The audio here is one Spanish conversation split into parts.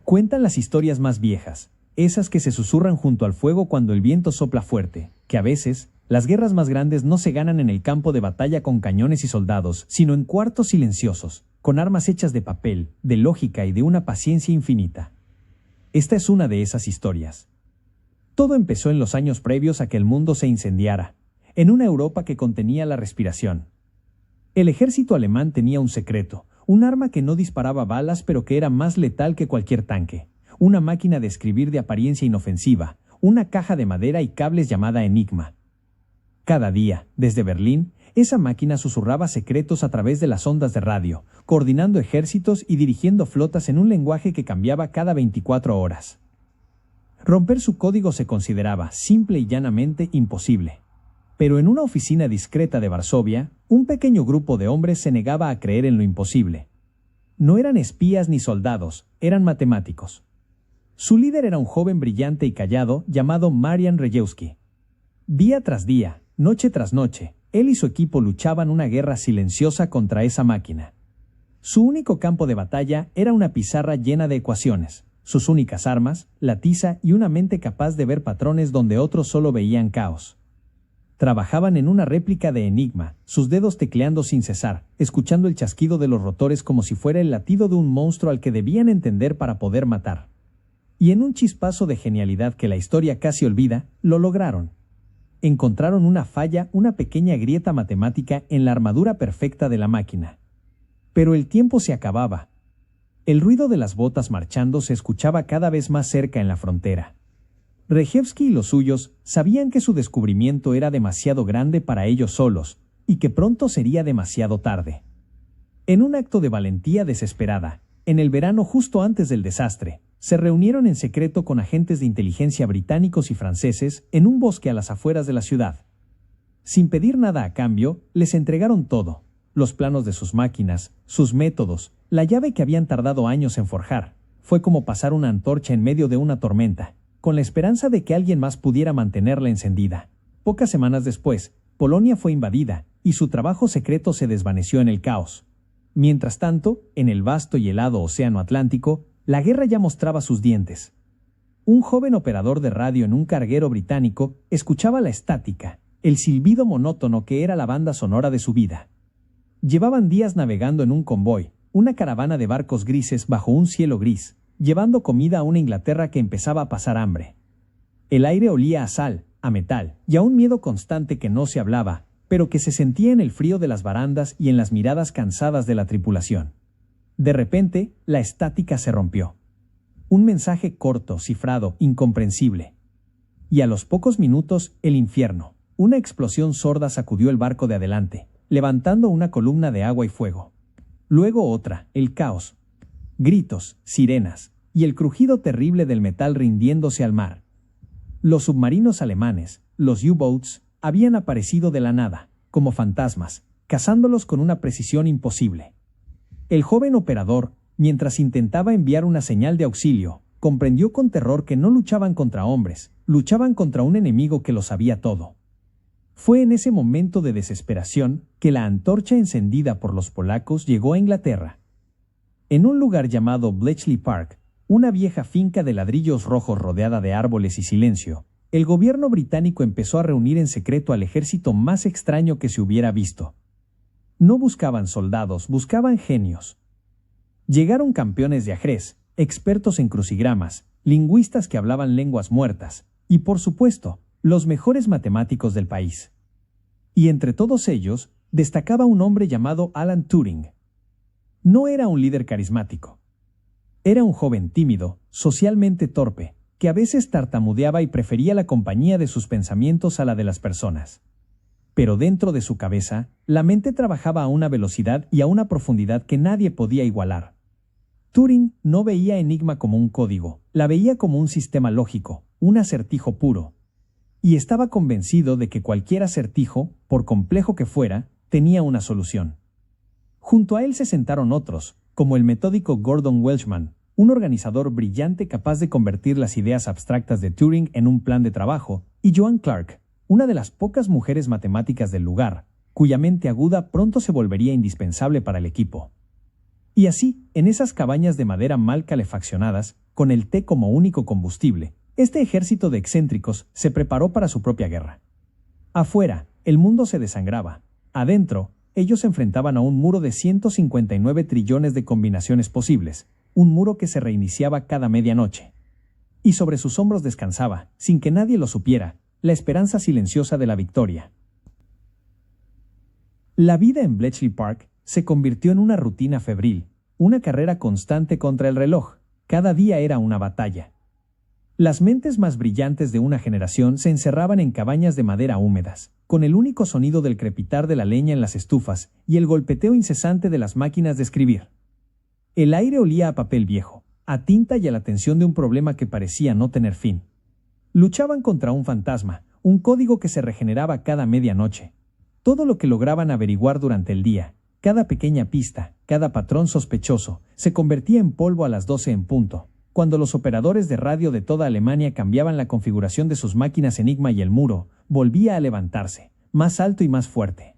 Cuentan las historias más viejas, esas que se susurran junto al fuego cuando el viento sopla fuerte, que a veces, las guerras más grandes no se ganan en el campo de batalla con cañones y soldados, sino en cuartos silenciosos, con armas hechas de papel, de lógica y de una paciencia infinita. Esta es una de esas historias. Todo empezó en los años previos a que el mundo se incendiara, en una Europa que contenía la respiración. El ejército alemán tenía un secreto, un arma que no disparaba balas pero que era más letal que cualquier tanque, una máquina de escribir de apariencia inofensiva, una caja de madera y cables llamada Enigma. Cada día, desde Berlín, esa máquina susurraba secretos a través de las ondas de radio, coordinando ejércitos y dirigiendo flotas en un lenguaje que cambiaba cada 24 horas. Romper su código se consideraba, simple y llanamente, imposible. Pero en una oficina discreta de Varsovia, un pequeño grupo de hombres se negaba a creer en lo imposible. No eran espías ni soldados, eran matemáticos. Su líder era un joven brillante y callado llamado Marian Rejewski. Día tras día, noche tras noche, él y su equipo luchaban una guerra silenciosa contra esa máquina. Su único campo de batalla era una pizarra llena de ecuaciones, sus únicas armas, la tiza y una mente capaz de ver patrones donde otros solo veían caos. Trabajaban en una réplica de Enigma, sus dedos tecleando sin cesar, escuchando el chasquido de los rotores como si fuera el latido de un monstruo al que debían entender para poder matar. Y en un chispazo de genialidad que la historia casi olvida, lo lograron. Encontraron una falla, una pequeña grieta matemática en la armadura perfecta de la máquina. Pero el tiempo se acababa. El ruido de las botas marchando se escuchaba cada vez más cerca en la frontera. Rejewski y los suyos sabían que su descubrimiento era demasiado grande para ellos solos, y que pronto sería demasiado tarde. En un acto de valentía desesperada, en el verano justo antes del desastre, se reunieron en secreto con agentes de inteligencia británicos y franceses en un bosque a las afueras de la ciudad. Sin pedir nada a cambio, les entregaron todo: los planos de sus máquinas, sus métodos, la llave que habían tardado años en forjar. Fue como pasar una antorcha en medio de una tormenta, con la esperanza de que alguien más pudiera mantenerla encendida. Pocas semanas después, Polonia fue invadida, y su trabajo secreto se desvaneció en el caos. Mientras tanto, en el vasto y helado océano Atlántico, la guerra ya mostraba sus dientes. Un joven operador de radio en un carguero británico escuchaba la estática, el silbido monótono que era la banda sonora de su vida. Llevaban días navegando en un convoy, una caravana de barcos grises bajo un cielo gris, llevando comida a una Inglaterra que empezaba a pasar hambre. El aire olía a sal, a metal, y a un miedo constante que no se hablaba, pero que se sentía en el frío de las barandas y en las miradas cansadas de la tripulación. De repente, la estática se rompió. Un mensaje corto, cifrado, incomprensible. Y a los pocos minutos, el infierno. Una explosión sorda sacudió el barco de adelante, levantando una columna de agua y fuego. Luego otra, el caos. Gritos, sirenas, y el crujido terrible del metal rindiéndose al mar. Los submarinos alemanes, los U-boats, habían aparecido de la nada, como fantasmas, cazándolos con una precisión imposible. El joven operador, mientras intentaba enviar una señal de auxilio, comprendió con terror que no luchaban contra hombres, luchaban contra un enemigo que lo sabía todo. Fue en ese momento de desesperación que la antorcha encendida por los polacos llegó a Inglaterra. En un lugar llamado Bletchley Park, una vieja finca de ladrillos rojos rodeada de árboles y silencio, el gobierno británico empezó a reunir en secreto al ejército más extraño que se hubiera visto. No buscaban soldados, buscaban genios. Llegaron campeones de ajedrez, expertos en crucigramas, lingüistas que hablaban lenguas muertas, y por supuesto, los mejores matemáticos del país. Y entre todos ellos, destacaba un hombre llamado Alan Turing. No era un líder carismático. Era un joven tímido, socialmente torpe, que a veces tartamudeaba y prefería la compañía de sus pensamientos a la de las personas. Pero dentro de su cabeza, la mente trabajaba a una velocidad y a una profundidad que nadie podía igualar. Turing no veía Enigma como un código, la veía como un sistema lógico, un acertijo puro. Y estaba convencido de que cualquier acertijo, por complejo que fuera, tenía una solución. Junto a él se sentaron otros, como el metódico Gordon Welshman, un organizador brillante capaz de convertir las ideas abstractas de Turing en un plan de trabajo, y Joan Clark, una de las pocas mujeres matemáticas del lugar, cuya mente aguda pronto se volvería indispensable para el equipo. Y así, en esas cabañas de madera mal calefaccionadas, con el té como único combustible, este ejército de excéntricos se preparó para su propia guerra. Afuera, el mundo se desangraba. Adentro, ellos se enfrentaban a un muro de 159 trillones de combinaciones posibles, un muro que se reiniciaba cada medianoche. Y sobre sus hombros descansaba, sin que nadie lo supiera, la esperanza silenciosa de la victoria. La vida en Bletchley Park se convirtió en una rutina febril, una carrera constante contra el reloj. Cada día era una batalla. Las mentes más brillantes de una generación se encerraban en cabañas de madera húmedas, con el único sonido del crepitar de la leña en las estufas y el golpeteo incesante de las máquinas de escribir. El aire olía a papel viejo, a tinta y a la tensión de un problema que parecía no tener fin. Luchaban contra un fantasma, un código que se regeneraba cada medianoche. Todo lo que lograban averiguar durante el día, cada pequeña pista, cada patrón sospechoso, se convertía en polvo a las 12 en punto, cuando los operadores de radio de toda Alemania cambiaban la configuración de sus máquinas Enigma y el muro volvía a levantarse, más alto y más fuerte.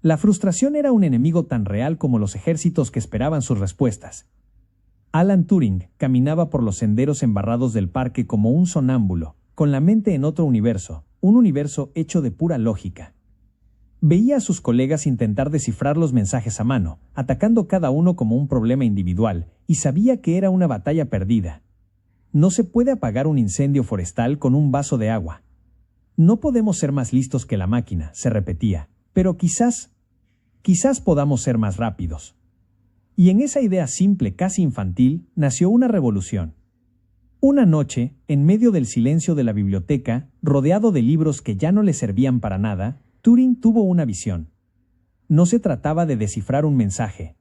La frustración era un enemigo tan real como los ejércitos que esperaban sus respuestas. Alan Turing caminaba por los senderos embarrados del parque como un sonámbulo, con la mente en otro universo, un universo hecho de pura lógica. Veía a sus colegas intentar descifrar los mensajes a mano, atacando cada uno como un problema individual, y sabía que era una batalla perdida. No se puede apagar un incendio forestal con un vaso de agua. No podemos ser más listos que la máquina, se repetía, pero quizás podamos ser más rápidos. Y en esa idea simple, casi infantil, nació una revolución. Una noche, en medio del silencio de la biblioteca, rodeado de libros que ya no le servían para nada, Turing tuvo una visión. No se trataba de descifrar un mensaje.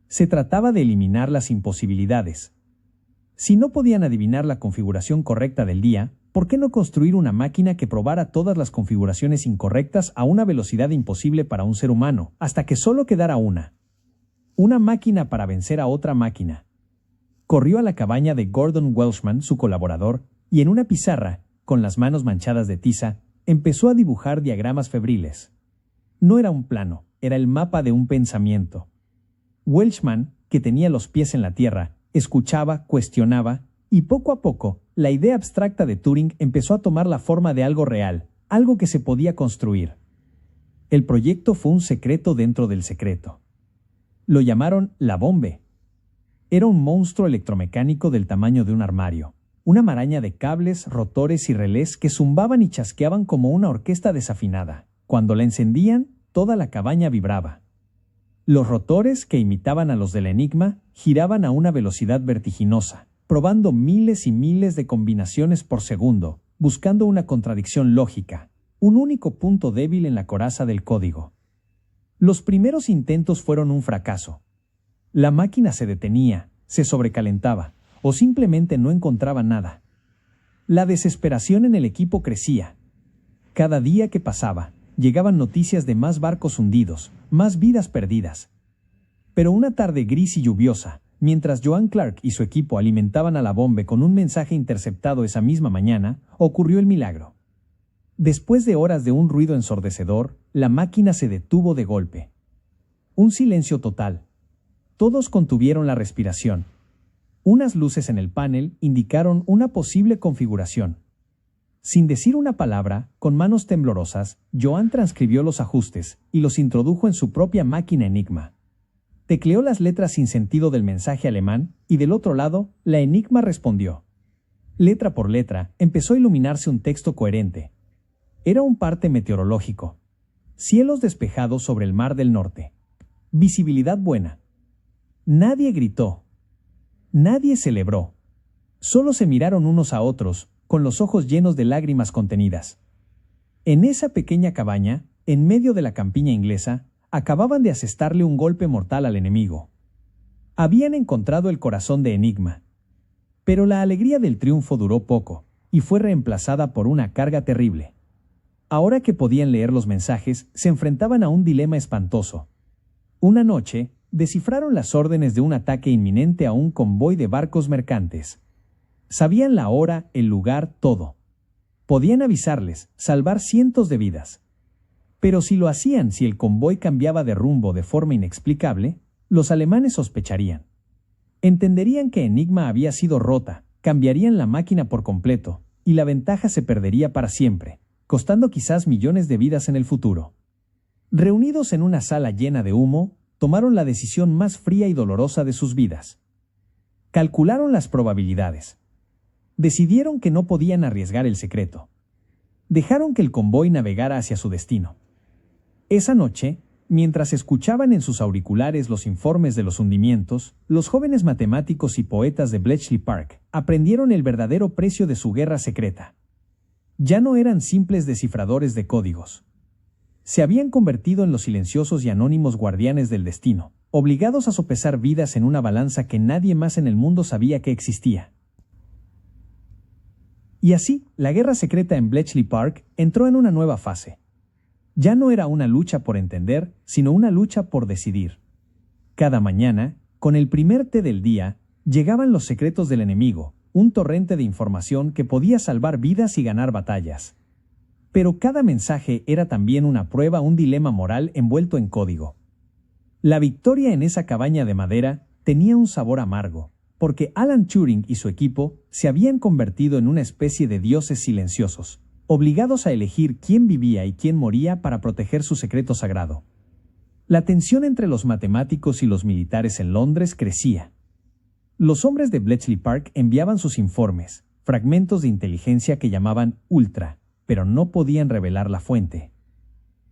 Se trataba de eliminar las imposibilidades. Si no podían adivinar la configuración correcta del día, ¿por qué no construir una máquina que probara todas las configuraciones incorrectas a una velocidad imposible para un ser humano, hasta que solo quedara una? Una máquina para vencer a otra máquina. Corrió a la cabaña de Gordon Welshman, su colaborador, y en una pizarra, con las manos manchadas de tiza, empezó a dibujar diagramas febriles. No era un plano, era el mapa de un pensamiento. Welshman, que tenía los pies en la tierra, escuchaba, cuestionaba, y poco a poco, la idea abstracta de Turing empezó a tomar la forma de algo real, algo que se podía construir. El proyecto fue un secreto dentro del secreto. Lo llamaron la bombe. Era un monstruo electromecánico del tamaño de un armario. Una maraña de cables, rotores y relés que zumbaban y chasqueaban como una orquesta desafinada. Cuando la encendían, toda la cabaña vibraba. Los rotores, que imitaban a los del Enigma, giraban a una velocidad vertiginosa, probando miles y miles de combinaciones por segundo, buscando una contradicción lógica, un único punto débil en la coraza del código. Los primeros intentos fueron un fracaso. La máquina se detenía, se sobrecalentaba, o simplemente no encontraba nada. La desesperación en el equipo crecía. Cada día que pasaba, llegaban noticias de más barcos hundidos, más vidas perdidas. Pero una tarde gris y lluviosa, mientras Joan Clark y su equipo alimentaban a la bomba con un mensaje interceptado esa misma mañana, ocurrió el milagro. Después de horas de un ruido ensordecedor, la máquina se detuvo de golpe. Un silencio total. Todos contuvieron la respiración. Unas luces en el panel indicaron una posible configuración. Sin decir una palabra, con manos temblorosas, Joan transcribió los ajustes y los introdujo en su propia máquina Enigma. Tecleó las letras sin sentido del mensaje alemán y del otro lado, la Enigma respondió. Letra por letra, empezó a iluminarse un texto coherente. Era un parte meteorológico. Cielos despejados sobre el Mar del Norte. Visibilidad buena. Nadie gritó. Nadie celebró. Solo se miraron unos a otros, con los ojos llenos de lágrimas contenidas. En esa pequeña cabaña, en medio de la campiña inglesa, acababan de asestarle un golpe mortal al enemigo. Habían encontrado el corazón de Enigma. Pero la alegría del triunfo duró poco, y fue reemplazada por una carga terrible. Ahora que podían leer los mensajes, se enfrentaban a un dilema espantoso. Una noche, descifraron las órdenes de un ataque inminente a un convoy de barcos mercantes. Sabían la hora, el lugar, todo. Podían avisarles, salvar cientos de vidas. Pero si lo hacían, si el convoy cambiaba de rumbo de forma inexplicable, Los alemanes sospecharían. Entenderían que Enigma había sido rota, cambiarían la máquina por completo, y la ventaja se perdería para siempre, costando quizás millones de vidas en el futuro. Reunidos en una sala llena de humo, tomaron la decisión más fría y dolorosa de sus vidas. Calcularon las probabilidades. Decidieron que no podían arriesgar el secreto. Dejaron que el convoy navegara hacia su destino. Esa noche, mientras escuchaban en sus auriculares los informes de los hundimientos, los jóvenes matemáticos y poetas de Bletchley Park aprendieron el verdadero precio de su guerra secreta. Ya no eran simples descifradores de códigos. Se habían convertido en los silenciosos y anónimos guardianes del destino, obligados a sopesar vidas en una balanza que nadie más en el mundo sabía que existía. Y así, la guerra secreta en Bletchley Park entró en una nueva fase. Ya no era una lucha por entender, sino una lucha por decidir. Cada mañana, con el primer té del día, llegaban los secretos del enemigo, un torrente de información que podía salvar vidas y ganar batallas. Pero cada mensaje era también una prueba, un dilema moral envuelto en código. La victoria en esa cabaña de madera tenía un sabor amargo, porque Alan Turing y su equipo se habían convertido en una especie de dioses silenciosos, obligados a elegir quién vivía y quién moría para proteger su secreto sagrado. La tensión entre los matemáticos y los militares en Londres crecía. Los hombres de Bletchley Park enviaban sus informes, fragmentos de inteligencia que llamaban ultra, pero no podían revelar la fuente.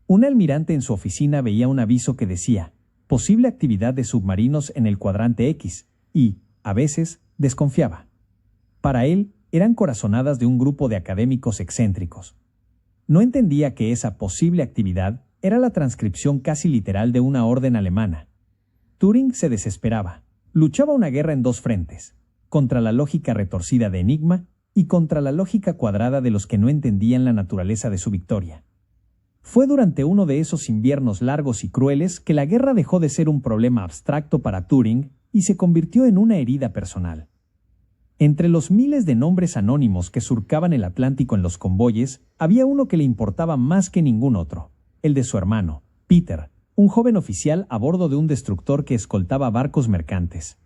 Un almirante en su oficina veía un aviso que decía, posible actividad de submarinos en el cuadrante X, y, a veces, desconfiaba. Para él, eran corazonadas de un grupo de académicos excéntricos. No entendía que esa posible actividad era la transcripción casi literal de una orden alemana. Turing se desesperaba. Luchaba una guerra en dos frentes, contra la lógica retorcida de Enigma y contra la lógica cuadrada de los que no entendían la naturaleza de su victoria. Fue durante uno de esos inviernos largos y crueles que la guerra dejó de ser un problema abstracto para Turing y se convirtió en una herida personal. Entre los miles de nombres anónimos que surcaban el Atlántico en los convoyes, había uno que le importaba más que ningún otro, el de su hermano, Peter, un joven oficial a bordo de un destructor que escoltaba barcos mercantes.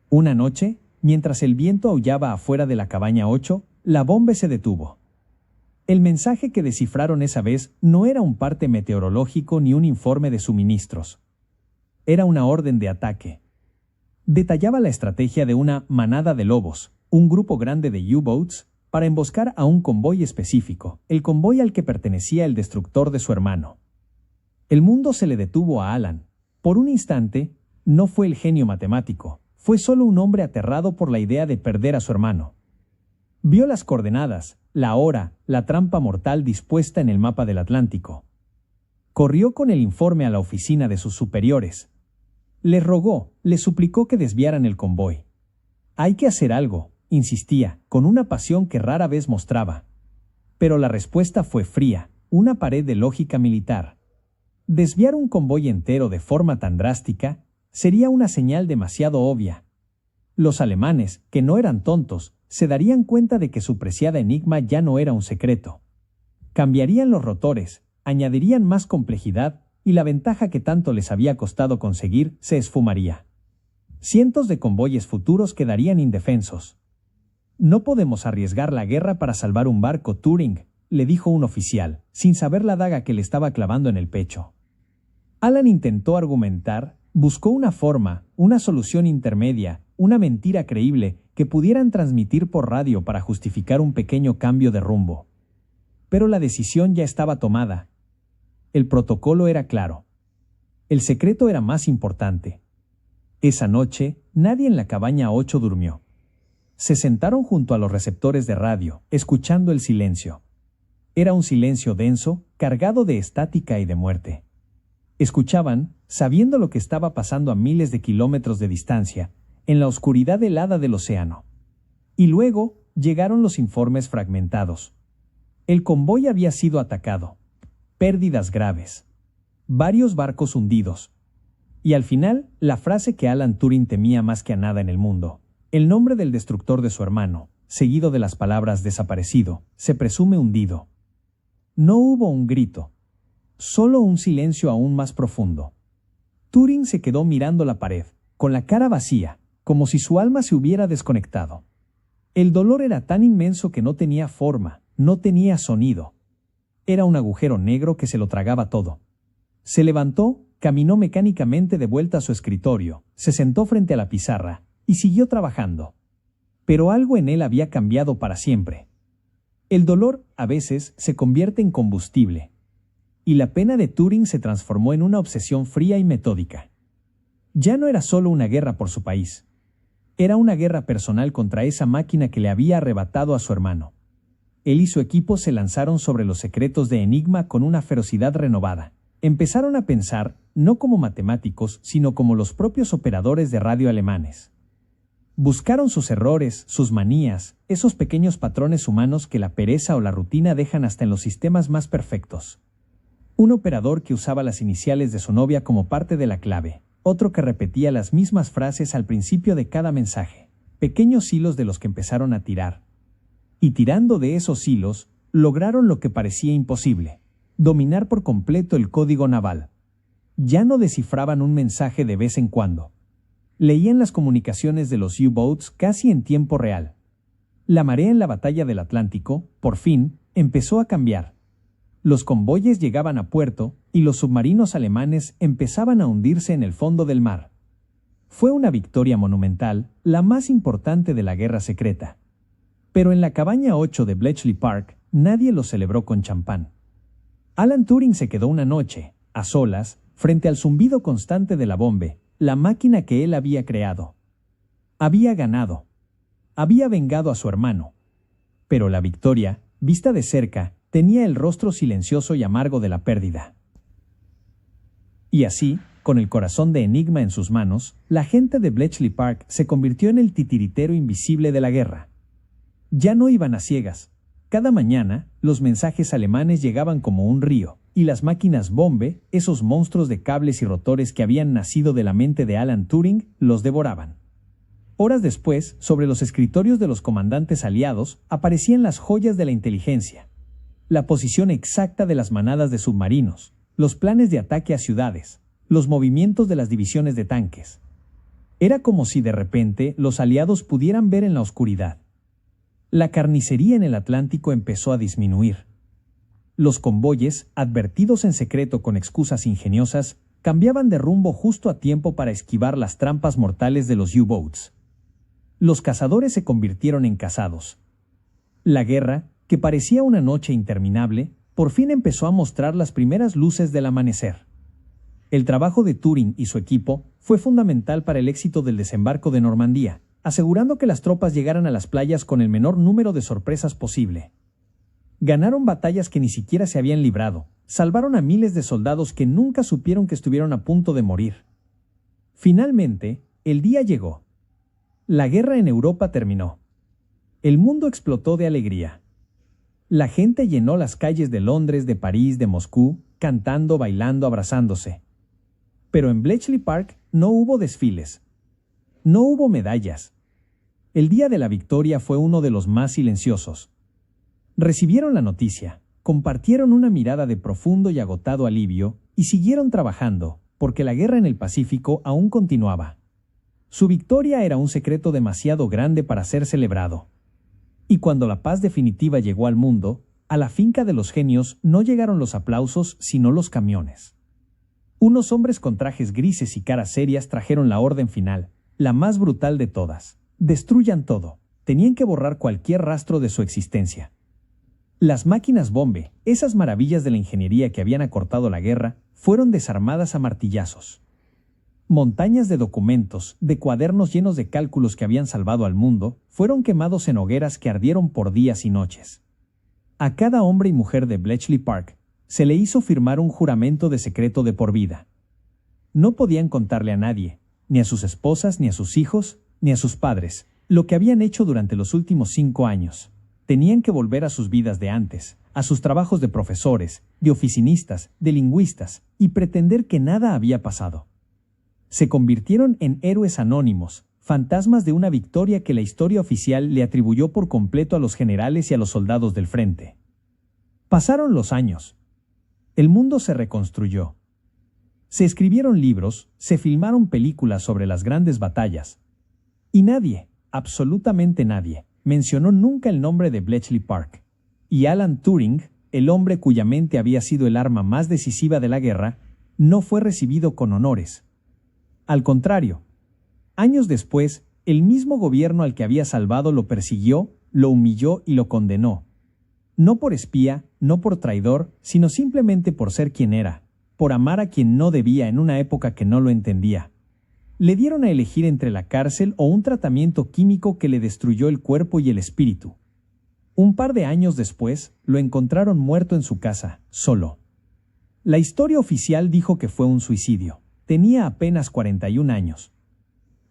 Una noche, mientras el viento aullaba afuera de la cabaña 8, la bomba se detuvo. El mensaje que descifraron esa vez no era un parte meteorológico ni un informe de suministros. Era una orden de ataque. Detallaba la estrategia de una manada de lobos, un grupo grande de U-boats, para emboscar a un convoy específico, el convoy al que pertenecía el destructor de su hermano. El mundo se le detuvo a Alan. Por un instante, no fue el genio matemático, fue solo un hombre aterrado por la idea de perder a su hermano. Vio las coordenadas, la hora, la trampa mortal dispuesta en el mapa del Atlántico. Corrió con el informe a la oficina de sus superiores. Les rogó, les suplicó que desviaran el convoy. Hay que hacer algo, insistía, con una pasión que rara vez mostraba. Pero la respuesta fue fría, una pared de lógica militar. Desviar un convoy entero de forma tan drástica sería una señal demasiado obvia. Los alemanes, que no eran tontos, se darían cuenta de que su preciada Enigma ya no era un secreto. Cambiarían los rotores, añadirían más complejidad, y la ventaja que tanto les había costado conseguir se esfumaría. Cientos de convoyes futuros quedarían indefensos. No podemos arriesgar la guerra para salvar un barco, Turing, le dijo un oficial, sin saber la daga que le estaba clavando en el pecho. Alan intentó argumentar, buscó una forma, una solución intermedia, una mentira creíble que pudieran transmitir por radio para justificar un pequeño cambio de rumbo. Pero la decisión ya estaba tomada. El protocolo era claro. El secreto era más importante. Esa noche, nadie en la cabaña 8 durmió. Se sentaron junto a los receptores de radio, escuchando el silencio. Era un silencio denso, cargado de estática y de muerte. Escuchaban, sabiendo lo que estaba pasando a miles de kilómetros de distancia, en la oscuridad helada del océano. Y luego, llegaron los informes fragmentados. El convoy había sido atacado. Pérdidas graves. Varios barcos hundidos. Y al final, la frase que Alan Turing temía más que a nada en el mundo. El nombre del destructor de su hermano, seguido de las palabras desaparecido, se presume hundido. No hubo un grito. Solo un silencio aún más profundo. Turing se quedó mirando la pared, con la cara vacía, como si su alma se hubiera desconectado. El dolor era tan inmenso que no tenía forma, no tenía sonido. Era un agujero negro que se lo tragaba todo. Se levantó, caminó mecánicamente de vuelta a su escritorio, se sentó frente a la pizarra, y siguió trabajando. Pero algo en él había cambiado para siempre. El dolor, a veces, se convierte en combustible. Y la pena de Turing se transformó en una obsesión fría y metódica. Ya no era solo una guerra por su país. Era una guerra personal contra esa máquina que le había arrebatado a su hermano. Él y su equipo se lanzaron sobre los secretos de Enigma con una ferocidad renovada. Empezaron a pensar, no como matemáticos, sino como los propios operadores de radio alemanes. Buscaron sus errores, sus manías, esos pequeños patrones humanos que la pereza o la rutina dejan hasta en los sistemas más perfectos. Un operador que usaba las iniciales de su novia como parte de la clave, otro que repetía las mismas frases al principio de cada mensaje, pequeños hilos de los que empezaron a tirar. Y tirando de esos hilos, lograron lo que parecía imposible: dominar por completo el código naval. Ya no descifraban un mensaje de vez en cuando. Leían las comunicaciones de los U-Boats casi en tiempo real. La marea en la batalla del Atlántico, por fin, empezó a cambiar. Los convoyes llegaban a puerto, y los submarinos alemanes empezaban a hundirse en el fondo del mar. Fue una victoria monumental, la más importante de la guerra secreta. Pero en la cabaña 8 de Bletchley Park, nadie lo celebró con champán. Alan Turing se quedó una noche, a solas, frente al zumbido constante de la bomba, la máquina que él había creado. Había ganado. Había vengado a su hermano. Pero la victoria, vista de cerca, tenía el rostro silencioso y amargo de la pérdida. Y así, con el corazón de Enigma en sus manos, la gente de Bletchley Park se convirtió en el titiritero invisible de la guerra. Ya no iban a ciegas. Cada mañana, los mensajes alemanes llegaban como un río, y las máquinas bombe, esos monstruos de cables y rotores que habían nacido de la mente de Alan Turing, los devoraban. Horas después, sobre los escritorios de los comandantes aliados, aparecían las joyas de la inteligencia. La posición exacta de las manadas de submarinos, los planes de ataque a ciudades, los movimientos de las divisiones de tanques. Era como si de repente los aliados pudieran ver en la oscuridad. La carnicería en el Atlántico empezó a disminuir. Los convoyes, advertidos en secreto con excusas ingeniosas, cambiaban de rumbo justo a tiempo para esquivar las trampas mortales de los U-Boats. Los cazadores se convirtieron en cazados. La guerra, que parecía una noche interminable, por fin empezó a mostrar las primeras luces del amanecer. El trabajo de Turing y su equipo fue fundamental para el éxito del desembarco de Normandía, asegurando que las tropas llegaran a las playas con el menor número de sorpresas posible. Ganaron batallas que ni siquiera se habían librado, salvaron a miles de soldados que nunca supieron que estuvieron a punto de morir. Finalmente, el día llegó. La guerra en Europa terminó. El mundo explotó de alegría. La gente llenó las calles de Londres, de París, de Moscú, cantando, bailando, abrazándose. Pero en Bletchley Park no hubo desfiles. No hubo medallas. El día de la victoria fue uno de los más silenciosos. Recibieron la noticia, compartieron una mirada de profundo y agotado alivio, y siguieron trabajando, porque la guerra en el Pacífico aún continuaba. Su victoria era un secreto demasiado grande para ser celebrado. Y cuando la paz definitiva llegó al mundo, a la finca de los genios no llegaron los aplausos, sino los camiones. Unos hombres con trajes grises y caras serias trajeron la orden final, la más brutal de todas. Destruyan todo. Tenían que borrar cualquier rastro de su existencia. Las máquinas bombe, esas maravillas de la ingeniería que habían acortado la guerra, fueron desarmadas a martillazos. Montañas de documentos, de cuadernos llenos de cálculos que habían salvado al mundo, fueron quemados en hogueras que ardieron por días y noches. A cada hombre y mujer de Bletchley Park se le hizo firmar un juramento de secreto de por vida. No podían contarle a nadie, ni a sus esposas, ni a sus hijos, ni a sus padres, lo que habían hecho durante los últimos 5 años. Tenían que volver a sus vidas de antes, a sus trabajos de profesores, de oficinistas, de lingüistas, y pretender que nada había pasado. Se convirtieron en héroes anónimos, fantasmas de una victoria que la historia oficial le atribuyó por completo a los generales y a los soldados del frente. Pasaron los años. El mundo se reconstruyó. Se escribieron libros, se filmaron películas sobre las grandes batallas. Y nadie, absolutamente nadie, mencionó nunca el nombre de Bletchley Park. Y Alan Turing, el hombre cuya mente había sido el arma más decisiva de la guerra, no fue recibido con honores. Al contrario, años después, el mismo gobierno al que había salvado lo persiguió, lo humilló y lo condenó. No por espía, no por traidor, sino simplemente por ser quien era, por amar a quien no debía en una época que no lo entendía. Le dieron a elegir entre la cárcel o un tratamiento químico que le destruyó el cuerpo y el espíritu. Un par de años después, lo encontraron muerto en su casa, solo. La historia oficial dijo que fue un suicidio. Tenía apenas 41 años.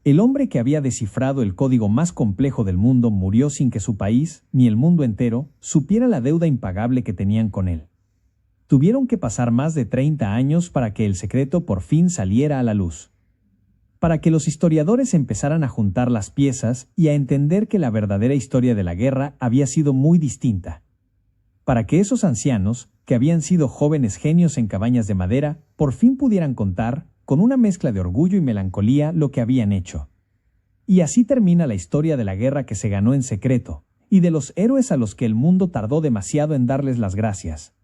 El hombre que había descifrado el código más complejo del mundo murió sin que su país, ni el mundo entero, supiera la deuda impagable que tenían con él. Tuvieron que pasar más de 30 años para que el secreto por fin saliera a la luz. Para que los historiadores empezaran a juntar las piezas y a entender que la verdadera historia de la guerra había sido muy distinta. Para que esos ancianos, que habían sido jóvenes genios en cabañas de madera, por fin pudieran contar, con una mezcla de orgullo y melancolía, lo que habían hecho. Y así termina la historia de la guerra que se ganó en secreto, y de los héroes a los que el mundo tardó demasiado en darles las gracias.